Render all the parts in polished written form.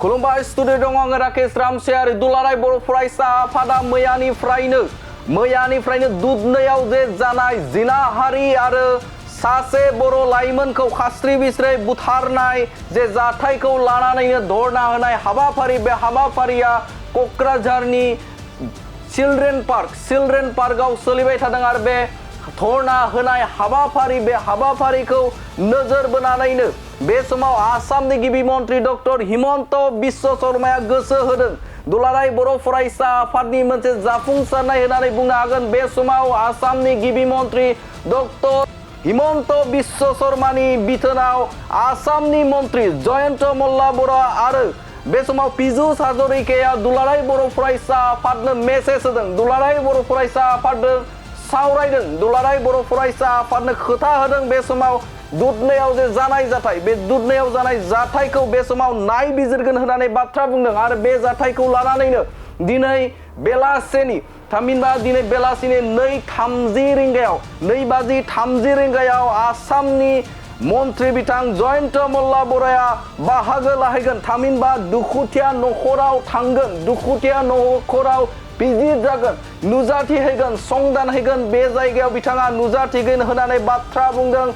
खुलुमबाय स्टुडिअ दं आङो राकेश रामसियारि दुलाराय बर' फरायसा आफादा मैयानिफ्रायनो दुधनैयाव जे जानाय जिनाहारि आरो सासे बर' लाइमोनखौ खास्रि बिस्रि बुथारनाय जे जाथायखौ लानानैनो धरना होनाय हाबाफारि बे हाबाफारिया क'क्राझारनि चिल्ड्रेन पार्कआव सोलिबाय थादों आरो बे धरना होनाय हाबाफारि बे हाबाफारिखौ नोजोर बोनानैनो बे समाव आसामनि गिबि मन्त्रि डक्टर हिमन्त बिश्व शर्माया गोसो होदों दुलाराय बर' फरायसा आफादनि मोनसे जाफुंसारनाय होननानै बुंनो हागोन बे समाव आसामनि गिबि मन्त्रि डक्टर हिमन्त बिश्व शर्मानि बिथोनाव आसामनि मन्त्रि जयन्त मल्ल बरा आरो बे समाव पीयूष हाजरिकाया दुलाराय बर' फरायसा आफादनो मेसेज होदों दुलाराय बर' फरायसा आफादजों सावरायदों दुलाराय बर' फरायसा आफादनो खोथा होदों बे समाव दुधनैयाव जे जानाय जाथाय बे दुधनैयाव जानाय जाथायखौ बे समाव नायबिजिरगोन होननानै बाथ्रा बुंदों आरो बे जाथायखौ लानानैनो दिनै बेलासेनि थामहिनबा दिनै बेलासिनि 2:30 रिंगायाव आसामनि मन्त्रि बिथां जयन्त मल्ल बराया बाहागो लाहैगोन थामहिनबा दुखुथिया नखराव थांगोन दुखुथिया नखराव भिजिट जागोन नुजाथि हैगोन संदान हैगोन बे जायगायाव बिथाङा नुजाथिगोन होननानै बाथ्रा बुंदों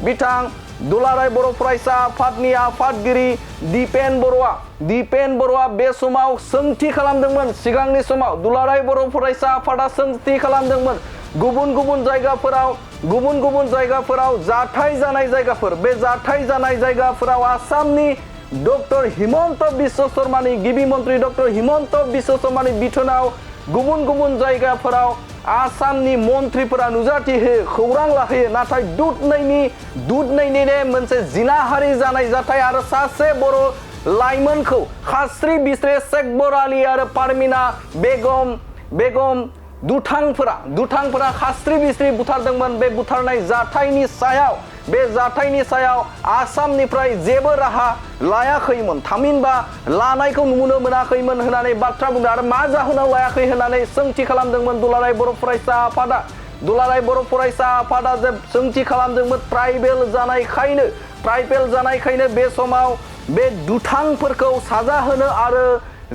बिथां दुलाराय बर' फरायसा आफादनि आफादगिरि दिपेन बर'आ बे समाव सोंथि खालामदोंमोन सिगांनि समाव दुलाराय बर' फरायसा आफादा सोंथि खालामदोंमोन गुबुन गुबुन जायगाफोराव जाथाय जानाय जायगाफोर बे जाथाय जानाय जायगाफोराव आसामनि डक्टर हिमन्त बिश्व शर्मानि गिबि मन्त्रि डक्टर हिमन्त बिश्व शर्मानि बिथोनाव गुबुन गुबुन जायगाफोराव आसामनि मन्त्रिफोरा नुजाथि होयो खौरां लाहैयो नाथाय दुधनैनि मोनसे जिनाहारि जानाय जाथाय आरो सासे बर' लाइमोनखौ खास्रि बिस्रि शेखबर आली आरो पारमिना बेगम दुथांफोरा खास्रि बिस्रि बुथारदोंमोन बे बुथारनाय जाथायनि सायाव आसामनिफ्राय जेबो राहा लायाखैमोन थामहिनबा लानायखौ नुनो मोनाखैमोन होननानै बाथ्रा बुंदों आरो मा जाहोनाव लायाखै होननानै सोंथि खालामदोंमोन दुलाराय बर' फरायसा आफादा जे सोंथि खालामदोंमोन ट्राइबेल जानायखायनो बे समाव बे दुथांफोरखौ साजा होनो आरो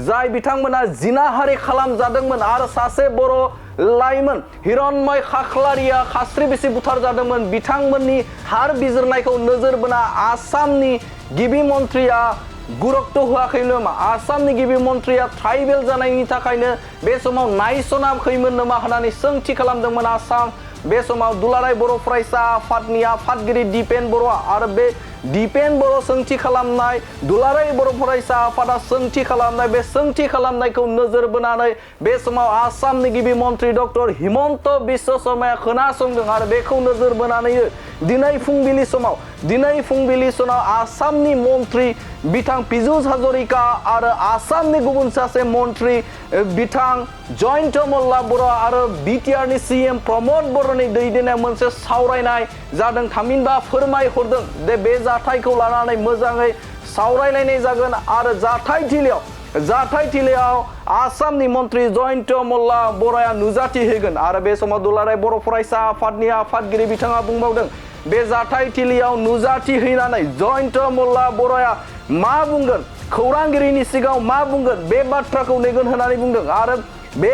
जाय बिथांमोना जिनाहारि खालामजादोंमोन आरो सासे बर' लाइमोन हिरण्मय खाख्लारिया खास्रि बिस्रि बुथारजादोंमोन बिथांमोननि हार बिजिरनायखौ नोजोर बोना आसामनि गिबि मन्त्रिया गुरुत्व होआखैमोन नामा आसामनि गिबि मन्त्रिया ट्राइबेल जानायनि थाखायनो बे समाव नायसनाखैमोन नामा होननानै सोंथि खालामदोंमोन आसाम बे समाव दुलाराय बर' फरायसा आफादनि आफादगिरि दिपेन बर'आ आरो बे दिपेन बर' सोंथि खालामनाय दुलाराय बर' फरायसा आफादा सोंथि खालामनाय बे सोंथि खालामनायखौ नोजोर बोनानै बे समाव आसामनि गिबि मन्त्रि डक्टर हिमन्त बिश्व शर्माया खोनासंदों आरो बेखौ नोजोर बोनानै दिनै फुंबिलि समाव आसामनि मन्त्रि बिथां पीयूष हाजरिका आरो आसामनि गुबुन सासे मन्त्रि बिथां जयन्त मल्ल बरा आरो बिटिआरनि सीएम प्रमद बर'नि दैदेननायाव मोनसे सावरायनाय जादों थामहिनबा फोरमायहरदों दे बे जाथायखौ लानानै मोजाङै सावरायलायनाय जागोन आरो जाथाय थिलियाव आसामनि मन्त्रि जयन्त मल्ल बराया नुजाथि हैगोन आरो बे समाव दुलाराय बर' फरायसा आफादनि आफादगिरि बिथाङा बुंबावदों बे जाथाय थिलियाव नुजाथि हैनानै जयन्त मल्ल बराया मा बुंगोन खौरांगिरिनि सिगाङाव मा बुंगोन बे बाथ्राखौ नेगोन होननानै बुंदों आरो बे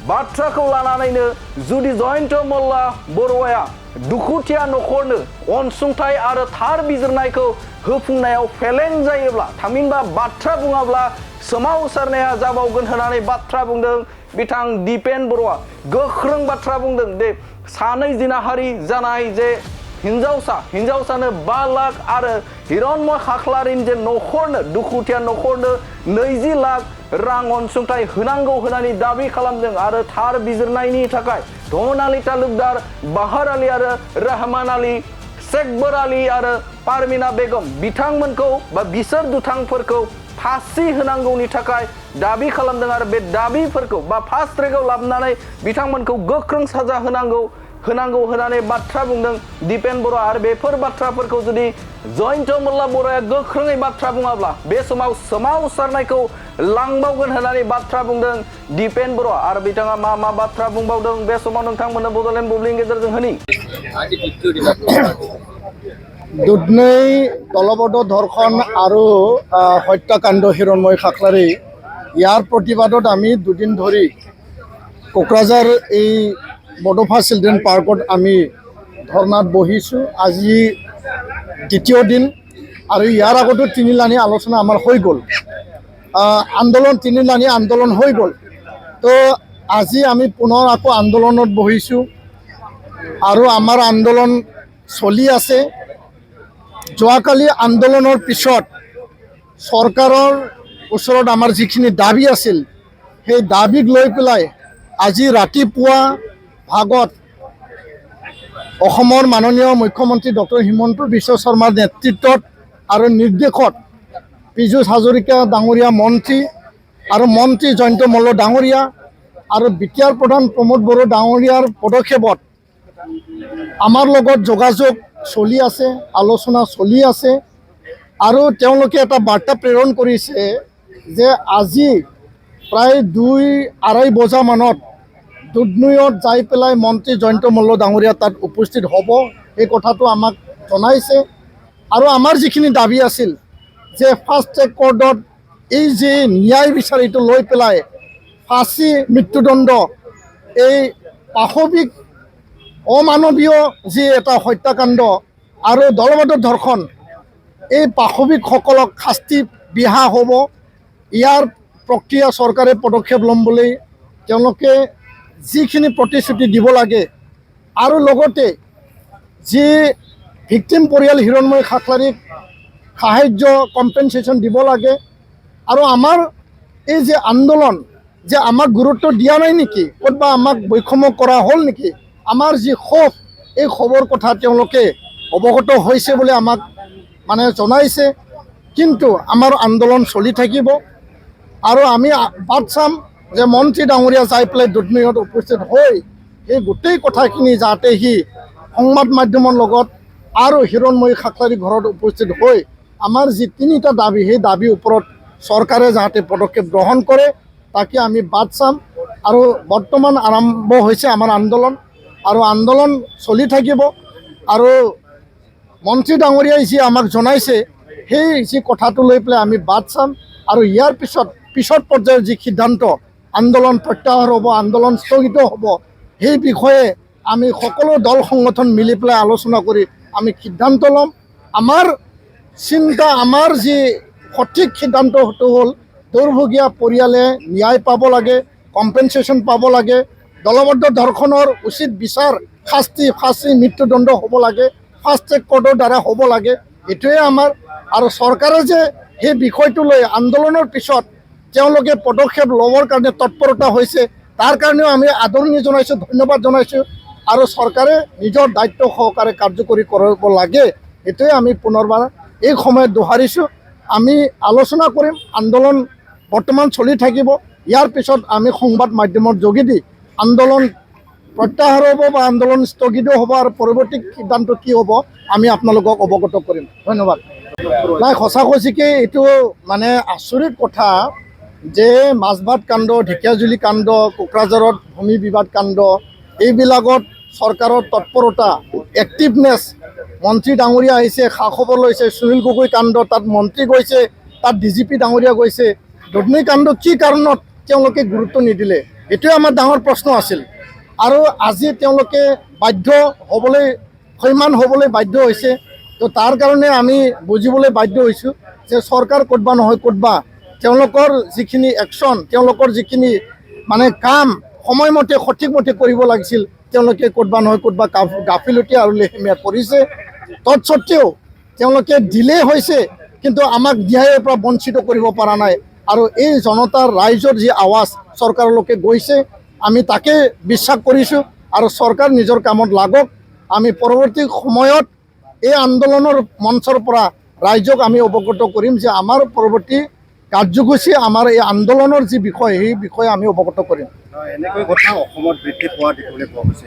बाथ्राखौ लानानैनो जुदि जयन्त मल्ल बराया दुखुथिया नखरनो अनसुंथाइ आरो थार बिजिरनायखौ होफुंनायाव फेलें जायोब्ला थामहिनबा बाथ्रा बुङाब्ला सोमावसारनाया जाबावगोन होननानै बाथ्रा बुंदों बिथां दिपेन बर'आ गोख्रों बाथ्रा बुंदों दे सानै जिनाहारि जानाय जे हिन्जावसानो 5 लाख आरो हिरण्मय खाख्लारिनि जे नखरनो दुखुथिया नखरनो 20 लाख रां अनसुंथाइ होनांगौ होननानै दाबि खालामदों आरो थार बिजिरनायनि थाखाय धनाली तालुकदार बाहार आली आरो रहमान आली शेखबर आली आरो पारमिना बेगम बिथांमोनखौ बा बिसोर दुथांफोरखौ फासि होनांगौनि थाखाय दाबि खालामदों आरो बे दाबिफोरखौ बा फास्ट ट्रेकआव लाबोनानै बिथांमोनखौ गोख्रों साजा होनांगौ होननानै बाथ्रा बुंदों दिपेन बर' आरो बेफोर बाथ्राफोरखौ जुदि जयन्त मल्ल बराया गोख्रोङै बाथ्रा बुङाब्ला बे समाव सोमावसारनायखौ लांबावगोन होननानै बाथ्रा बुंदों दिपेन बर' आरो बिथाङा मा बाथ्रा बुंबावदों बे समाव नोंथांमोननो बड'लेण्ड बुब्लिनि गेजेरजों होनि দুধনৈ দলবদ্ধ ধৰ্ষণ আৰু হত্যাকাণ্ড হিৰণময় খাখলাৰী ইয়াৰ প্ৰতিবাদত আমি দুদিন ধৰি কোকৰাঝাৰ এই বডোফা চিলড্ৰেন পাৰ্কত আমি ধৰ্ণাত বহিছোঁ। আজি দ্বিতীয় দিন আৰু ইয়াৰ আগতো তিনিলানি আলোচনা আমাৰ হৈ গ'ল, আন্দোলন তিনিলানি আন্দোলন হৈ গ'ল। তো আজি আমি পুনৰ আকৌ আন্দোলনত বহিছোঁ আৰু আমাৰ আন্দোলন চলি আছে। যোৱাকালি আন্দোলনৰ পিছত চৰকাৰৰ ওচৰত আমাৰ যিখিনি দাবী আছিল সেই দাবীক লৈ পেলাই আজি ৰাতিপুৱা ভাগত অসমৰ মাননীয় মুখ্যমন্ত্ৰী ডক্টৰ হিমন্ত বিশ্ব শৰ্মাৰ নেতৃত্বত আৰু নিৰ্দেশত পীযুষ হাজৰিকা ডাঙৰীয়া মন্ত্ৰী আৰু মন্ত্ৰী জয়ন্ত মল্ল ডাঙৰীয়া আৰু বিটিআৰ প্ৰধান প্ৰমোদ বড়ো ডাঙৰীয়াৰ পদক্ষেপত আমাৰ লগত যোগাযোগ চলি আছে, আলোচনা চলি আছে আৰু তেওঁলোকে এটা বাৰ্তা প্ৰেৰণ কৰিছে যে আজি প্ৰায় 2-2:30 বজামানত দুধনৈত যাই পেলাই মন্ত্ৰী জয়ন্ত মল্ল ডাঙৰীয়া তাত উপস্থিত হ'ব, এই কথাটো আমাক জনাইছে। আৰু আমাৰ যিখিনি দাবী আছিল যে ফাষ্ট ট্ৰেক কোৰ্টত এই যে ন্যায় বিচাৰিটো লৈ পেলাই ফাঁচী মৃত্যুদণ্ড, এই পাশবিক অমানৱীয় যি এটা হত্যাকাণ্ড আৰু দলবদ্ধ ধৰ্ষণ, এই পাশবিকসকলক শাস্তি বিহা হ'ব, ইয়াৰ প্ৰক্ৰিয়া চৰকাৰে পদক্ষেপ ল'ম বুলি তেওঁলোকে যিখিনি প্ৰতিশ্ৰুতি দিব লাগে আৰু লগতে যি ভিক্টিম পৰিয়াল হিৰণময় খাখলাৰীক সাহায্য কম্পেনচেশ্যন দিব লাগে। আৰু আমাৰ এই যে আন্দোলন, যে আমাক গুৰুত্ব দিয়া নাই নেকি, ক'তবা আমাক বৈষম্য কৰা হ'ল নেকি, আমাৰ যি ক্ষোভ, এই ক্ষোভৰ কথা তেওঁলোকে অৱগত হৈছে বুলি আমাক মানে জনাইছে। কিন্তু আমাৰ আন্দোলন চলি থাকিব আৰু আমি বাট চাম যে মন্ত্ৰী ডাঙৰীয়া যাই পেলাই দুধনৈত উপস্থিত হৈ এই গোটেই কথাখিনি যাতে সি সংবাদ মাধ্যমৰ লগত আৰু হিৰণময়ী খাখলাৰী ঘৰত উপস্থিত হৈ আমাৰ যি 3টা দাবী, সেই দাবীৰ ওপৰত চৰকাৰে যাতে পদক্ষেপ গ্ৰহণ কৰে তাকে আমি বাট চাম। আৰু বৰ্তমান আৰম্ভ হৈছে আমাৰ আন্দোলন আৰু আন্দোলন চলি থাকিব। আৰু মন্ত্ৰী ডাঙৰীয়াই যি আমাক জনাইছে সেই যি কথাটো লৈ পেলাই আমি বাট চাম আৰু ইয়াৰ পিছত পৰ্যায়ৰ যি সিদ্ধান্ত, আন্দোলন প্ৰত্যাহাৰ হ'ব, আন্দোলন স্থগিত হ'ব, সেই বিষয়ে আমি সকলো দল সংগঠন মিলি পেলাই আলোচনা কৰি আমি সিদ্ধান্ত ল'ম। আমাৰ চিন্তা, আমাৰ যি সঠিক সিদ্ধান্ত সেইটো হ'ল দৌৰ্ভগীয়া পৰিয়ালে ন্যায় পাব লাগে, কম্পেনচেশ্যন পাব লাগে, দলবদ্ধ ধৰ্ষণৰ উচিত বিচাৰ, শাস্তি, ফাঁচী মৃত্যুদণ্ড হ'ব লাগে, ফাষ্ট ট্ৰেক কোৰ্টৰ দ্বাৰা হ'ব লাগে, এইটোৱে আমাৰ। আৰু চৰকাৰে যে সেই বিষয়টো লৈ আন্দোলনৰ পিছত তেওঁলোকে পদক্ষেপ ল'বৰ কাৰণে তৎপৰতা হৈছে, তাৰ কাৰণেও আমি আদৰণি জনাইছোঁ, ধন্যবাদ জনাইছোঁ। আৰু চৰকাৰে নিজৰ দায়িত্ব সহকাৰে কাৰ্যকৰী কৰিব লাগে, এইটোৱে আমি পুনৰবাৰ এই সময়ত দোহাৰিছোঁ। আমি আলোচনা কৰিম, আন্দোলন বৰ্তমান চলি থাকিব। ইয়াৰ পিছত আমি সংবাদ মাধ্যমৰ যোগেদি আন্দোলন প্ৰত্যাহাৰ হ'ব বা আন্দোলন স্থগিত হ'ব আৰু পৰৱৰ্তী সিদ্ধান্ত কি হ'ব আমি আপোনালোকক অৱগত কৰিম। ধন্যবাদ। নাই, সঁচাকৈ এইটো মানে আচৰিত কথা যে মাজবাট কাণ্ড, ঢেকীয়াজুলি কাণ্ড, কোকৰাঝাৰত ভূমি বিবাদ কাণ্ড, এইবিলাকত চৰকাৰৰ তৎপৰতা, এক্টিভনেছ, মন্ত্ৰী ডাঙৰীয়া আহিছে, খা খবৰ লৈছে। সুনীল গগৈ কাণ্ড, তাত মন্ত্ৰী গৈছে, তাত DGP ডাঙৰীয়া গৈছে। দুধনৈ কাণ্ড কি কাৰণত তেওঁলোকে গুৰুত্ব নিদিলে, এইটোৱে আমাৰ ডাঙৰ প্ৰশ্ন আছিল। আৰু আজি তেওঁলোকে বাধ্য হ'বলৈ, সৈমান হ'বলৈ বাধ্য হৈছে। তো তাৰ কাৰণে আমি বুজিবলৈ বাধ্য হৈছোঁ যে চৰকাৰ ক'তবা নহয় ক'তবা তেওঁলোকৰ যিখিনি একশ্যন, তেওঁলোকৰ যিখিনি মানে কাম সময়মতে সঠিকমতে কৰিব লাগিছিল, তেওঁলোকে ক'তবা নহয় ক'তবা গাফিলতি আৰু লেহেমীয়া কৰিছে। তৎসত্ত্বেও তেওঁলোকে ডিলে হৈছে, কিন্তু আমাক ন্যায়ৰ পৰা বঞ্চিত কৰিব পৰা নাই। আৰু এই জনতাৰ, ৰাইজৰ যি আৱাজ চৰকাৰলৈকে গৈছে, আমি তাকে বিশ্বাস কৰিছোঁ। আৰু চৰকাৰ নিজৰ কামত লাগক। আমি পৰৱৰ্তী সময়ত এই আন্দোলনৰ মঞ্চৰ পৰা ৰাইজক আমি অৱগত কৰিম যে আমাৰ পৰৱৰ্তী কাৰ্যসূচী, আমাৰ এই আন্দোলনৰ যি বিষয়, সেই বিষয়ে আমি অৱগত কৰিম। এনেকৈ ঘটনা অসমত বৃদ্ধি পোৱা দেখিবলৈ পোৱা গৈছে,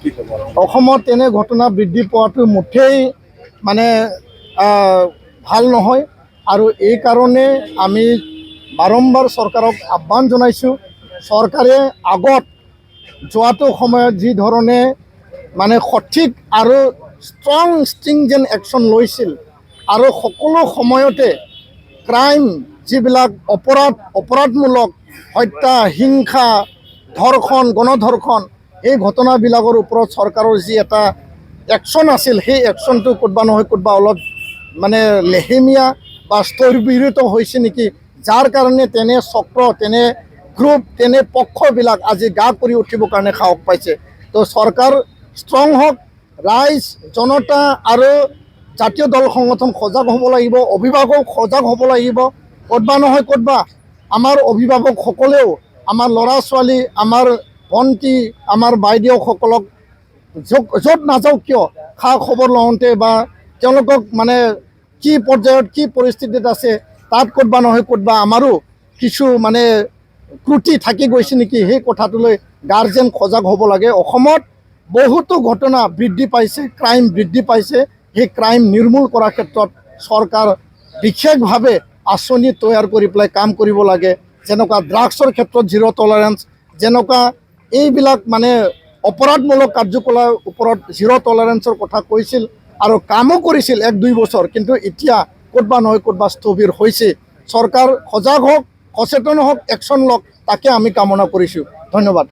কি ক'ব? অসমত এনে ঘটনা বৃদ্ধি পোৱাটো মুঠেই মানে ভাল নহয়। আৰু এই কাৰণে আমি বাৰম্বাৰ চৰকাৰক আহ্বান জনাইছোঁ, চৰকাৰে আগত যোৱাটো সময়ত যি ধৰণে মানে সঠিক আৰু ষ্ট্ৰং ষ্ট্ৰিংজেণ্ট একশ্যন লৈছিল আৰু সকলো সময়তে ক্ৰাইম যিবিলাক অপৰাধমূলক হত্যা হিংসা ধৰ্ষণ গণধৰ্ষণ এই ঘটনাবিলাকৰ ওপৰত চৰকাৰৰ যি এটা একশ্যন আছিল সেই একশ্যনটো ক'তবা নহয় ক'তবা অলপ মানে লেহেমীয়া বা স্থবিৰত হৈছে নেকি, যাৰ কাৰণে তেনে চক্ৰ তেনে গ্ৰুপ তেনে পক্ষবিলাক আজি গা কৰি উঠিবৰ কাৰণে সাহস পাইছে। তো চৰকাৰ ষ্ট্ৰং হওক, ৰাইজ জনতা আৰু জাতীয় দল সংগঠন সজাগ হ'ব লাগিব, অভিভাৱক সজাগ হ'ব লাগিব। ক'তবা নহয় ক'তবা আমাৰ অভিভাৱকসকলেও আমাৰ ল'ৰা ছোৱালী আমাৰ ভণ্টি আমাৰ বাইদেউসকলক য'ত নাযাওক কিয় খা খবৰ লওঁতে বা তেওঁলোকক মানে কি পৰ্যায়ত কি পৰিস্থিতিত আছে তাত ক'তবা নহয় ক'তবা আমাৰো কিছু মানে ক্ৰুটি থাকি গৈছে নেকি, সেই কথাটোলৈ গাৰ্জেন সজাগ হ'ব লাগে। অসমত বহুতো ঘটনা বৃদ্ধি পাইছে, ক্ৰাইম বৃদ্ধি পাইছে। সেই ক্ৰাইম নিৰ্মূল কৰাৰ ক্ষেত্ৰত চৰকাৰ বিশেষভাৱে আঁচনি তৈয়াৰ কৰি পেলাই কাম কৰিব লাগে। যেনেকুৱা ড্ৰাগছৰ ক্ষেত্ৰত জিৰ' টলাৰেঞ্চ, যেনেকুৱা এইবিলাক মানে অপৰাধমূলক কাৰ্যকলাপৰ ওপৰত জিৰ' টলাৰেঞ্চৰ কথা কৈছিল আৰু কামো কৰিছিল 1-2 বছৰ, কিন্তু এতিয়া ক'তবা নহয় ক'তবা স্থবিৰ হৈছে। চৰকাৰ সজাগ হওক, সচেতন হওক, একশ্যন লওক, তাকে আমি কামনা কৰিছোঁ। ধন্যবাদ।